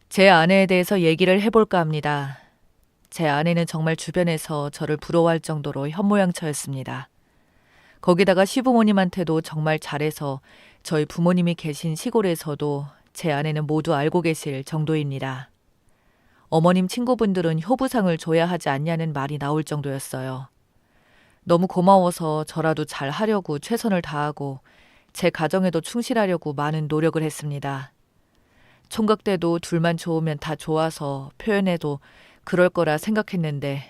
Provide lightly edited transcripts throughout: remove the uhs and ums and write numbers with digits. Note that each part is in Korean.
제 아내에 대해서 얘기를 해볼까 합니다. 제 아내는 정말 주변에서 저를 부러워할 정도로 현모양처였습니다. 거기다가 시부모님한테도 정말 잘해서 저희 부모님이 계신 시골에서도 제 아내는 모두 알고 계실 정도입니다. 어머님 친구분들은 효부상을 줘야 하지 않냐는 말이 나올 정도였어요. 너무 고마워서 저라도 잘 하려고 최선을 다하고 제 가정에도 충실하려고 많은 노력을 했습니다. 총각 때도 둘만 좋으면 다 좋아서 표현해도 그럴 거라 생각했는데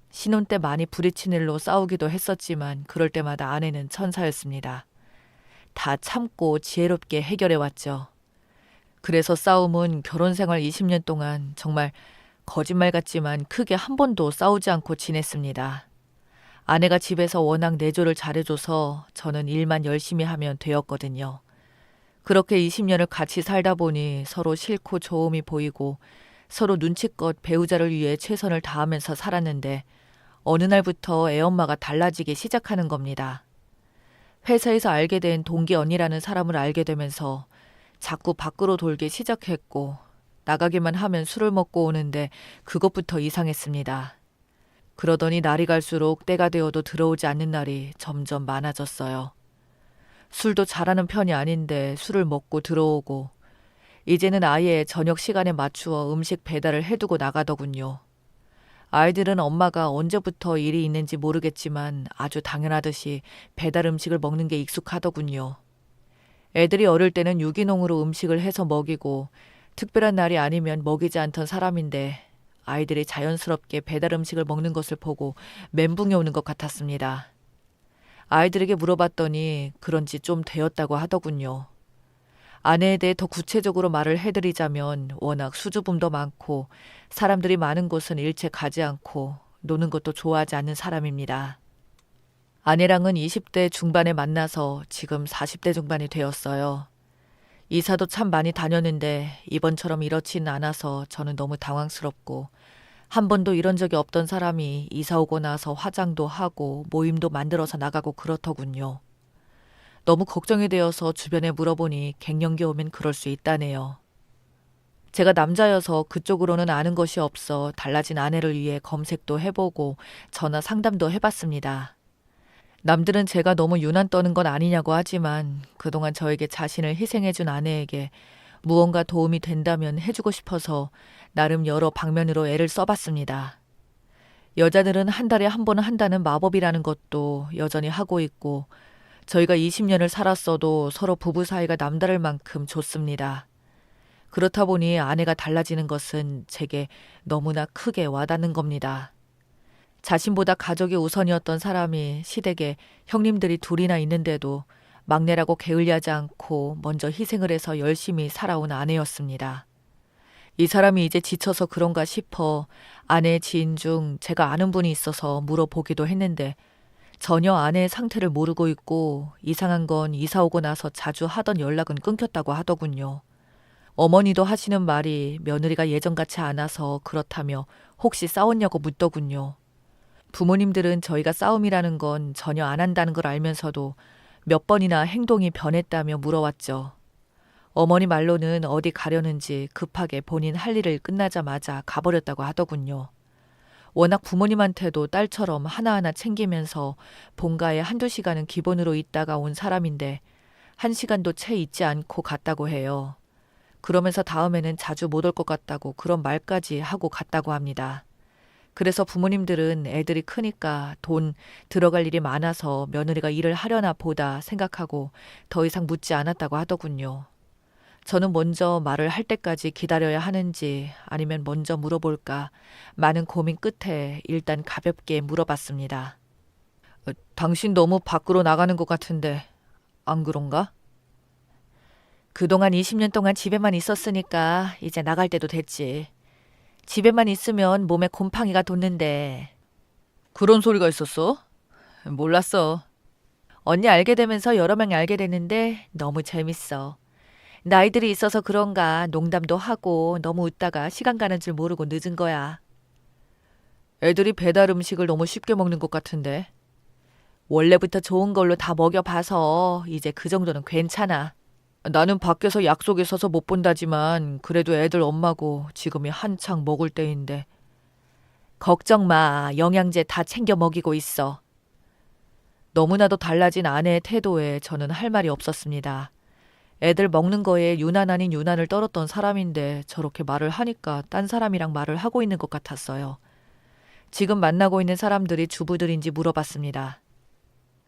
신혼 때 많이 부딪힌 일로 싸우기도 했었지만 그럴 때마다 아내는 천사였습니다. 다 참고 지혜롭게 해결해 왔죠. 그래서 싸움은 결혼 생활 20년 동안 정말 거짓말 같지만 크게 한 번도 싸우지 않고 지냈습니다. 아내가 집에서 워낙 내조를 잘해줘서 저는 일만 열심히 하면 되었거든요. 그렇게 20년을 같이 살다 보니 서로 싫고 좋음이 보이고 서로 눈치껏 배우자를 위해 최선을 다하면서 살았는데 어느 날부터 애엄마가 달라지기 시작하는 겁니다. 회사에서 알게 된 동기 언니라는 사람을 알게 되면서 자꾸 밖으로 돌기 시작했고 나가기만 하면 술을 먹고 오는데 그것부터 이상했습니다. 그러더니 날이 갈수록 때가 되어도 들어오지 않는 날이 점점 많아졌어요. 술도 잘하는 편이 아닌데 술을 먹고 들어오고 이제는 아예 저녁 시간에 맞추어 음식 배달을 해두고 나가더군요. 아이들은 엄마가 언제부터 일이 있는지 모르겠지만 아주 당연하듯이 배달 음식을 먹는 게 익숙하더군요. 애들이 어릴 때는 유기농으로 음식을 해서 먹이고 특별한 날이 아니면 먹이지 않던 사람인데 아이들이 자연스럽게 배달 음식을 먹는 것을 보고 멘붕이 오는 것 같았습니다. 아이들에게 물어봤더니 그런 지 좀 되었다고 하더군요. 아내에 대해 더 구체적으로 말을 해드리자면 워낙 수줍음도 많고 사람들이 많은 곳은 일체 가지 않고 노는 것도 좋아하지 않는 사람입니다. 아내랑은 20대 중반에 만나서 지금 40대 중반이 되었어요. 이사도 참 많이 다녔는데 이번처럼 이렇지는 않아서 저는 너무 당황스럽고 한 번도 이런 적이 없던 사람이 이사 오고 나서 화장도 하고 모임도 만들어서 나가고 그렇더군요. 너무 걱정이 되어서 주변에 물어보니 갱년기 오면 그럴 수 있다네요. 제가 남자여서 그쪽으로는 아는 것이 없어 달라진 아내를 위해 검색도 해보고 전화 상담도 해봤습니다. 남들은 제가 너무 유난 떠는 건 아니냐고 하지만 그동안 저에게 자신을 희생해준 아내에게 무언가 도움이 된다면 해주고 싶어서 나름 여러 방면으로 애를 써봤습니다. 여자들은 한 달에 한 번 한다는 마법이라는 것도 여전히 하고 있고 저희가 20년을 살았어도 서로 부부 사이가 남다를 만큼 좋습니다. 그렇다 보니 아내가 달라지는 것은 제게 너무나 크게 와닿는 겁니다. 자신보다 가족이 우선이었던 사람이 시댁에 형님들이 둘이나 있는데도 막내라고 게을리하지 않고 먼저 희생을 해서 열심히 살아온 아내였습니다. 이 사람이 이제 지쳐서 그런가 싶어 아내 지인 중 제가 아는 분이 있어서 물어보기도 했는데 전혀 아내의 상태를 모르고 있고 이상한 건 이사 오고 나서 자주 하던 연락은 끊겼다고 하더군요. 어머니도 하시는 말이 며느리가 예전같이 않아서 그렇다며 혹시 싸웠냐고 묻더군요. 부모님들은 저희가 싸움이라는 건 전혀 안 한다는 걸 알면서도 몇 번이나 행동이 변했다며 물어왔죠. 어머니 말로는 어디 가려는지 급하게 본인 할 일을 끝나자마자 가버렸다고 하더군요. 워낙 부모님한테도 딸처럼 하나하나 챙기면서 본가에 한두 시간은 기본으로 있다가 온 사람인데 1시간도 채 있지 않고 갔다고 해요. 그러면서 다음에는 자주 못 올 것 같다고 그런 말까지 하고 갔다고 합니다. 그래서 부모님들은 애들이 크니까 돈 들어갈 일이 많아서 며느리가 일을 하려나 보다 생각하고 더 이상 묻지 않았다고 하더군요. 저는 먼저 말을 할 때까지 기다려야 하는지 아니면 먼저 물어볼까 많은 고민 끝에 일단 가볍게 물어봤습니다. 당신 너무 밖으로 나가는 것 같은데 안 그런가? 그동안 20년 동안 집에만 있었으니까 이제 나갈 때도 됐지. 집에만 있으면 몸에 곰팡이가 돋는데. 그런 소리가 있었어? 몰랐어. 언니 알게 되면서 여러 명이 알게 됐는데 너무 재밌어. 나이들이 있어서 그런가 농담도 하고 너무 웃다가 시간 가는 줄 모르고 늦은 거야. 애들이 배달 음식을 너무 쉽게 먹는 것 같은데. 원래부터 좋은 걸로 다 먹여봐서 이제 그 정도는 괜찮아. 나는 밖에서 약속이 있어서 못 본다지만 그래도 애들 엄마고 지금이 한창 먹을 때인데. 걱정 마. 영양제 다 챙겨 먹이고 있어. 너무나도 달라진 아내의 태도에 저는 할 말이 없었습니다. 애들 먹는 거에 유난 아닌 유난을 떨었던 사람인데 저렇게 말을 하니까 딴 사람이랑 말을 하고 있는 것 같았어요. 지금 만나고 있는 사람들이 주부들인지 물어봤습니다.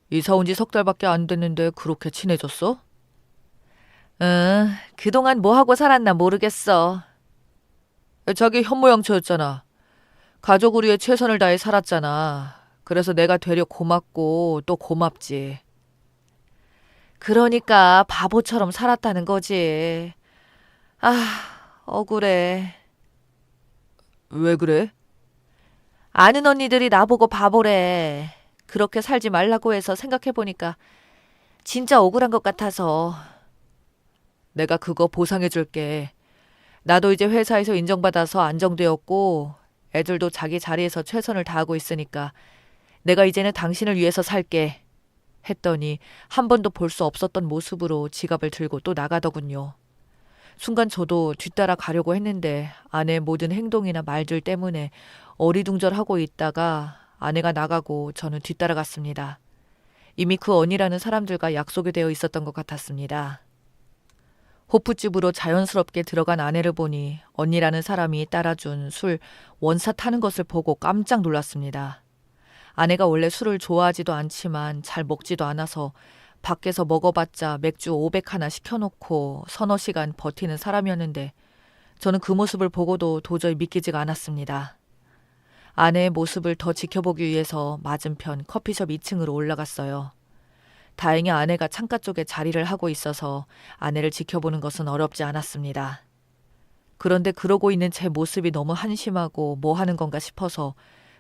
이사 온 지 3달밖에 안 됐는데 그렇게 친해졌어? 응, 그동안 뭐 하고 살았나 모르겠어. 자기 현모양처였잖아. 가족을 위해 최선을 다해 살았잖아. 그래서 내가 되려 고맙고 또 고맙지. 그러니까 바보처럼 살았다는 거지. 억울해. 왜 그래? 아는 언니들이 나보고 바보래. 그렇게 살지 말라고 해서 생각해보니까 진짜 억울한 것 같아서. 내가 그거 보상해줄게. 나도 이제 회사에서 인정받아서 안정되었고 애들도 자기 자리에서 최선을 다하고 있으니까 내가 이제는 당신을 위해서 살게. 했더니 한 번도 볼 수 없었던 모습으로 지갑을 들고 또 나가더군요. 순간 저도 뒤따라 가려고 했는데 아내의 모든 행동이나 말들 때문에 어리둥절하고 있다가 아내가 나가고 저는 뒤따라갔습니다. 이미 그 언니라는 사람들과 약속이 되어 있었던 것 같았습니다. 호프집으로 자연스럽게 들어간 아내를 보니 언니라는 사람이 따라준 술 원샷 하는 것을 보고 깜짝 놀랐습니다. 아내가 원래 술을 좋아하지도 않지만 잘 먹지도 않아서 밖에서 먹어봤자 맥주 500 하나 시켜놓고 서너 시간 버티는 사람이었는데 저는 그 모습을 보고도 도저히 믿기지가 않았습니다. 아내의 모습을 더 지켜보기 위해서 맞은편 커피숍 2층으로 올라갔어요. 다행히 아내가 창가 쪽에 자리를 하고 있어서 아내를 지켜보는 것은 어렵지 않았습니다. 그런데 그러고 있는 제 모습이 너무 한심하고 뭐 하는 건가 싶어서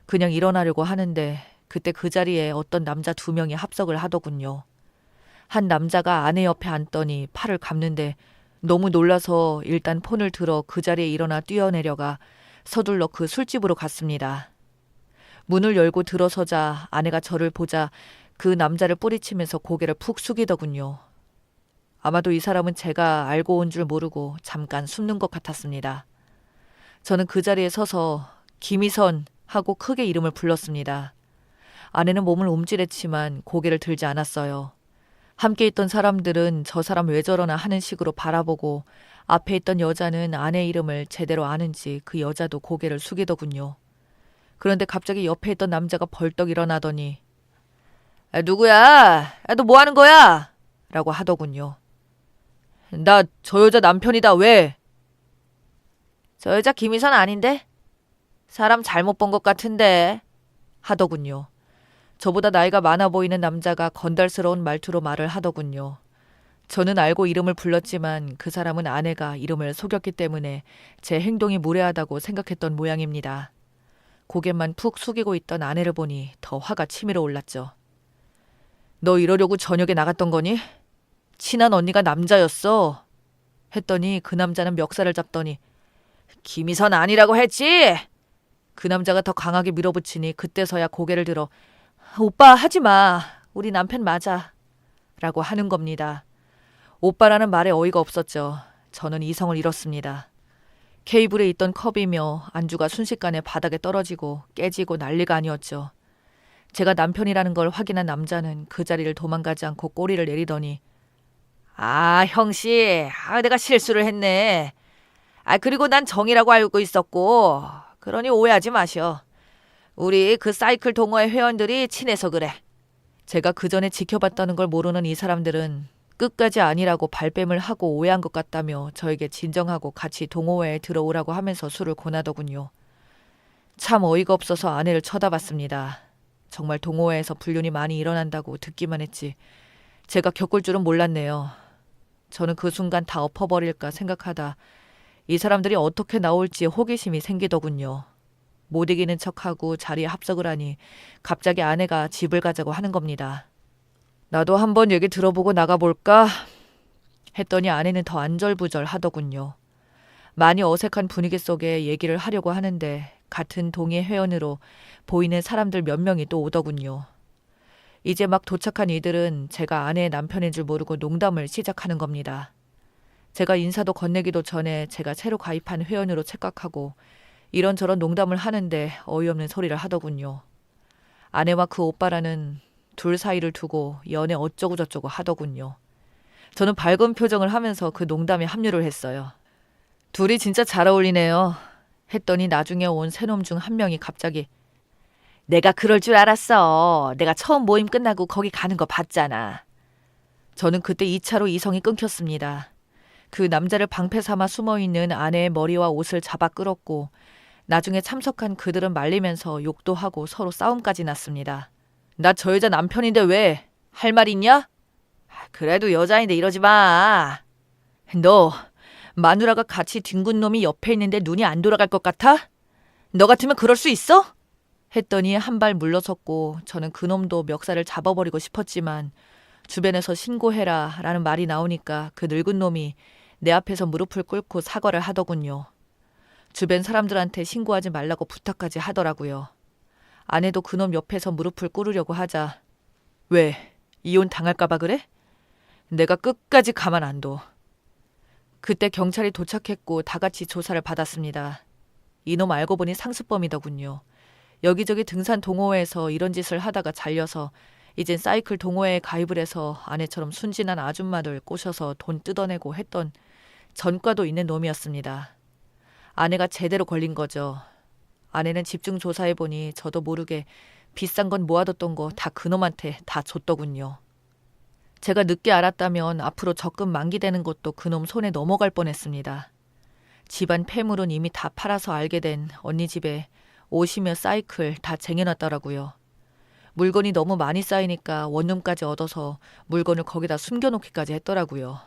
그냥 일어나려고 하는데 그때 그 자리에 어떤 남자 2명이 합석을 하더군요. 한 남자가 아내 옆에 앉더니 팔을 감는데 너무 놀라서 일단 폰을 들어 그 자리에 일어나 뛰어내려가 서둘러 그 술집으로 갔습니다. 문을 열고 들어서자 아내가 저를 보자 그 남자를 뿌리치면서 고개를 푹 숙이더군요. 아마도 이 사람은 제가 알고 온 줄 모르고 잠깐 숨는 것 같았습니다. 저는 그 자리에 서서 김희선 하고 크게 이름을 불렀습니다. 아내는 몸을 움찔했지만 고개를 들지 않았어요. 함께 있던 사람들은 저 사람 왜 저러나 하는 식으로 바라보고 앞에 있던 여자는 아내 이름을 제대로 아는지 그 여자도 고개를 숙이더군요. 그런데 갑자기 옆에 있던 남자가 벌떡 일어나더니 누구야? 너 뭐 하는 거야? 라고 하더군요. 나 저 여자 남편이다. 왜? 저 여자 김희선 아닌데? 사람 잘못 본 것 같은데 하더군요. 저보다 나이가 많아 보이는 남자가 건달스러운 말투로 말을 하더군요. 저는 알고 이름을 불렀지만 그 사람은 아내가 이름을 속였기 때문에 제 행동이 무례하다고 생각했던 모양입니다. 고개만 푹 숙이고 있던 아내를 보니 더 화가 치밀어 올랐죠. 너 이러려고 저녁에 나갔던 거니? 친한 언니가 남자였어. 했더니 그 남자는 멱살을 잡더니 김희선 아니라고 했지? 그 남자가 더 강하게 밀어붙이니 그때서야 고개를 들어 오빠 하지 마. 우리 남편 맞아. 라고 하는 겁니다. 오빠라는 말에 어이가 없었죠. 저는 이성을 잃었습니다. 케이블에 있던 컵이며 안주가 순식간에 바닥에 떨어지고 깨지고 난리가 아니었죠. 제가 남편이라는 걸 확인한 남자는 그 자리를 도망가지 않고 꼬리를 내리더니 형씨, 내가 실수를 했네. 그리고 난 정이라고 알고 있었고 그러니 오해하지 마셔. 우리 그 사이클 동호회 회원들이 친해서 그래. 제가 그 전에 지켜봤다는 걸 모르는 이 사람들은 끝까지 아니라고 발뺌을 하고 오해한 것 같다며 저에게 진정하고 같이 동호회에 들어오라고 하면서 술을 권하더군요. 참 어이가 없어서 아내를 쳐다봤습니다. 정말 동호회에서 불륜이 많이 일어난다고 듣기만 했지 제가 겪을 줄은 몰랐네요. 저는 그 순간 다 엎어버릴까 생각하다 이 사람들이 어떻게 나올지 호기심이 생기더군요. 못 이기는 척하고 자리에 합석을 하니 갑자기 아내가 집을 가자고 하는 겁니다. 나도 한번 얘기 들어보고 나가볼까? 했더니 아내는 더 안절부절 하더군요. 많이 어색한 분위기 속에 얘기를 하려고 하는데 같은 동의 회원으로 보이는 사람들 몇 명이 또 오더군요. 이제 막 도착한 이들은 제가 아내의 남편인 줄 모르고 농담을 시작하는 겁니다. 제가 인사도 건네기도 전에 제가 새로 가입한 회원으로 착각하고 이런저런 농담을 하는데 어이없는 소리를 하더군요. 아내와 그 오빠라는 둘 사이를 두고 연애 어쩌고저쩌고 하더군요. 저는 밝은 표정을 하면서 그 농담에 합류를 했어요. 둘이 진짜 잘 어울리네요. 했더니 나중에 온 새놈 중 한 명이 갑자기 내가 그럴 줄 알았어. 내가 처음 모임 끝나고 거기 가는 거 봤잖아. 저는 그때 2차로 이성이 끊겼습니다. 그 남자를 방패 삼아 숨어있는 아내의 머리와 옷을 잡아 끌었고 나중에 참석한 그들은 말리면서 욕도 하고 서로 싸움까지 났습니다. 나 저 여자 남편인데 왜? 할 말 있냐? 그래도 여자인데 이러지 마. 너 마누라가 같이 뒹군 놈이 옆에 있는데 눈이 안 돌아갈 것 같아? 너 같으면 그럴 수 있어? 했더니 한 발 물러섰고 저는 그놈도 멱살을 잡아버리고 싶었지만 주변에서 신고해라 라는 말이 나오니까 그 늙은 놈이 내 앞에서 무릎을 꿇고 사과를 하더군요. 주변 사람들한테 신고하지 말라고 부탁까지 하더라고요. 아내도 그놈 옆에서 무릎을 꿇으려고 하자 왜? 이혼 당할까봐 그래? 내가 끝까지 가만 안 둬. 그때 경찰이 도착했고 다 같이 조사를 받았습니다. 이놈 알고 보니 상습범이더군요. 여기저기 등산 동호회에서 이런 짓을 하다가 잘려서 이젠 사이클 동호회에 가입을 해서 아내처럼 순진한 아줌마들 꼬셔서 돈 뜯어내고 했던 전과도 있는 놈이었습니다. 아내가 제대로 걸린 거죠. 아내는 집중 조사해보니 저도 모르게 비싼 건 모아뒀던 거 다 그놈한테 다 줬더군요. 제가 늦게 알았다면 앞으로 적금 만기되는 것도 그놈 손에 넘어갈 뻔했습니다. 집안 폐물은 이미 다 팔아서 알게 된 언니 집에 옷이며 사이클 다 쟁여놨더라고요. 물건이 너무 많이 쌓이니까 원룸까지 얻어서 물건을 거기다 숨겨놓기까지 했더라고요.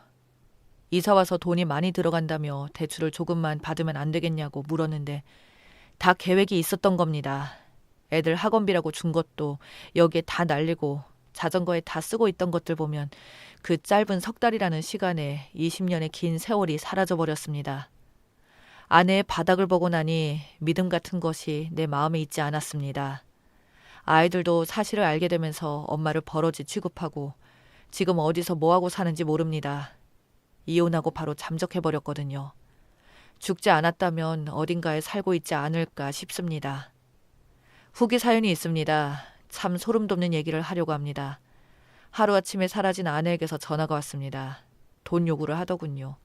이사 와서 돈이 많이 들어간다며 대출을 조금만 받으면 안 되겠냐고 물었는데 다 계획이 있었던 겁니다. 애들 학원비라고 준 것도 여기에 다 날리고 자전거에 다 쓰고 있던 것들 보면 그 짧은 석 달이라는 시간에 20년의 긴 세월이 사라져버렸습니다. 아내의 바닥을 보고 나니 믿음 같은 것이 내 마음에 있지 않았습니다. 아이들도 사실을 알게 되면서 엄마를 버러지 취급하고 지금 어디서 뭐하고 사는지 모릅니다. 이혼하고 바로 잠적해버렸거든요. 죽지 않았다면 어딘가에 살고 있지 않을까 싶습니다. 후기 사연이 있습니다. 참 소름 돋는 얘기를 하려고 합니다. 하루아침에 사라진 아내에게서 전화가 왔습니다. 돈 요구를 하더군요.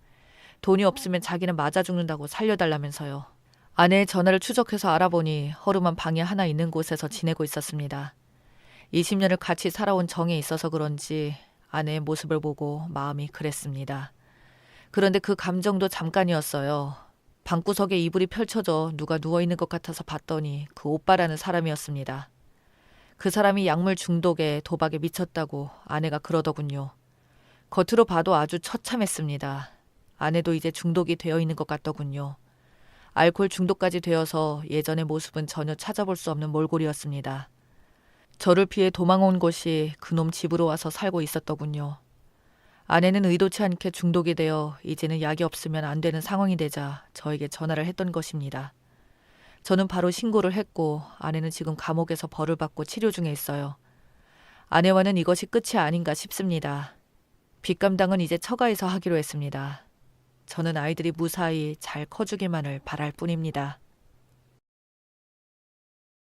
돈이 없으면 자기는 맞아 죽는다고 살려달라면서요. 아내의 전화를 추적해서 알아보니 허름한 방이 하나 있는 곳에서 지내고 있었습니다. 20년을 같이 살아온 정이 있어서 그런지 아내의 모습을 보고 마음이 그랬습니다. 그런데 그 감정도 잠깐이었어요. 방구석에 이불이 펼쳐져 누가 누워있는 것 같아서 봤더니 그 오빠라는 사람이었습니다. 그 사람이 약물 중독에 도박에 미쳤다고 아내가 그러더군요. 겉으로 봐도 아주 처참했습니다. 아내도 이제 중독이 되어 있는 것 같더군요. 알코올 중독까지 되어서 예전의 모습은 전혀 찾아볼 수 없는 몰골이었습니다. 저를 피해 도망온 곳이 그놈 집으로 와서 살고 있었더군요. 아내는 의도치 않게 중독이 되어 이제는 약이 없으면 안 되는 상황이 되자 저에게 전화를 했던 것입니다. 저는 바로 신고를 했고 아내는 지금 감옥에서 벌을 받고 치료 중에 있어요. 아내와는 이것이 끝이 아닌가 싶습니다. 빚 감당은 이제 처가에서 하기로 했습니다. 저는 아이들이 무사히 잘 커주기만을 바랄 뿐입니다.